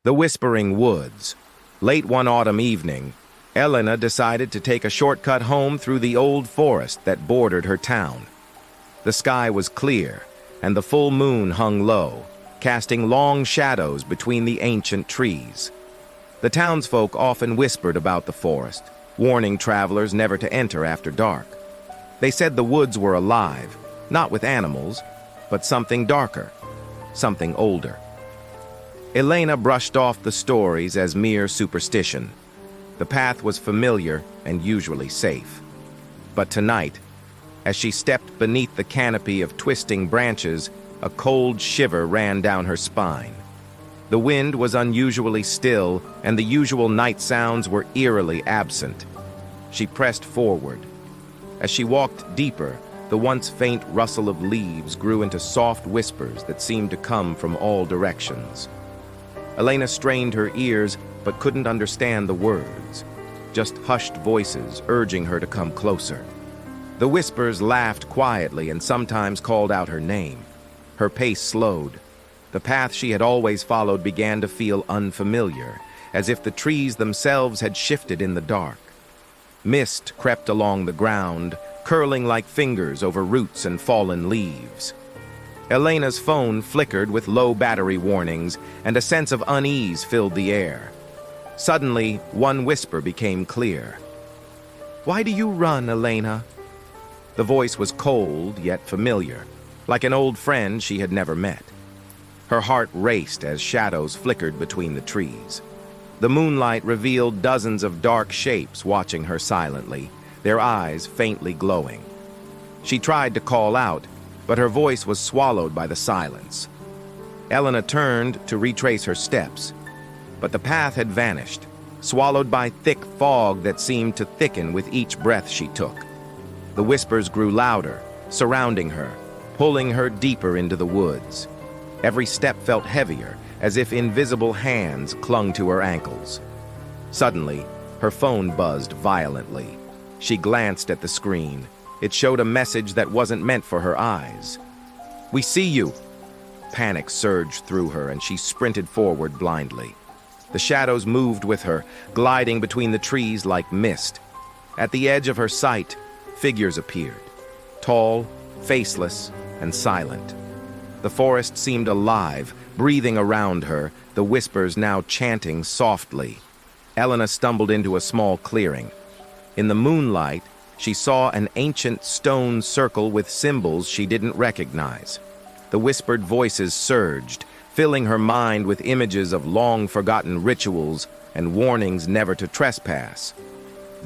The Whispering Woods. Late one autumn evening, Elena decided to take a shortcut home through the old forest that bordered her town. The sky was clear, and the full moon hung low, casting long shadows between the ancient trees. The townsfolk often whispered about the forest, warning travelers never to enter after dark. They said the woods were alive, not with animals, but something darker, something older. Elena brushed off the stories as mere superstition. The path was familiar and usually safe. But tonight, as she stepped beneath the canopy of twisting branches, a cold shiver ran down her spine. The wind was unusually still, and the usual night sounds were eerily absent. She pressed forward. As she walked deeper, the once faint rustle of leaves grew into soft whispers that seemed to come from all directions. Elena strained her ears but couldn't understand the words, just hushed voices urging her to come closer. The whispers laughed quietly and sometimes called out her name. Her pace slowed. The path she had always followed began to feel unfamiliar, as if the trees themselves had shifted in the dark. Mist crept along the ground, curling like fingers over roots and fallen leaves. Elena's phone flickered with low battery warnings, and a sense of unease filled the air. Suddenly, one whisper became clear. "Why do you run, Elena?" The voice was cold yet familiar, like an old friend she had never met. Her heart raced as shadows flickered between the trees. The moonlight revealed dozens of dark shapes watching her silently, their eyes faintly glowing. She tried to call out, but her voice was swallowed by the silence. Elena turned to retrace her steps, but the path had vanished, swallowed by thick fog that seemed to thicken with each breath she took. The whispers grew louder, surrounding her, pulling her deeper into the woods. Every step felt heavier, as if invisible hands clung to her ankles. Suddenly, her phone buzzed violently. She glanced at the screen. It showed a message that wasn't meant for her eyes. "We see you!" Panic surged through her, and she sprinted forward blindly. The shadows moved with her, gliding between the trees like mist. At the edge of her sight, figures appeared, tall, faceless, and silent. The forest seemed alive, breathing around her, the whispers now chanting softly. Elena stumbled into a small clearing. In the moonlight, she saw an ancient stone circle with symbols she didn't recognize. The whispered voices surged, filling her mind with images of long-forgotten rituals and warnings never to trespass.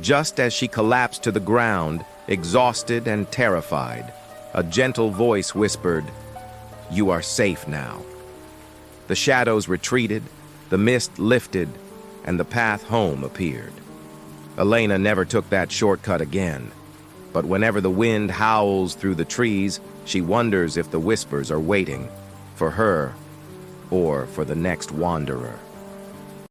Just as she collapsed to the ground, exhausted and terrified, a gentle voice whispered, "You are safe now." The shadows retreated, the mist lifted, and the path home appeared. Elena never took that shortcut again, but whenever the wind howls through the trees, she wonders if the whispers are waiting for her or for the next wanderer.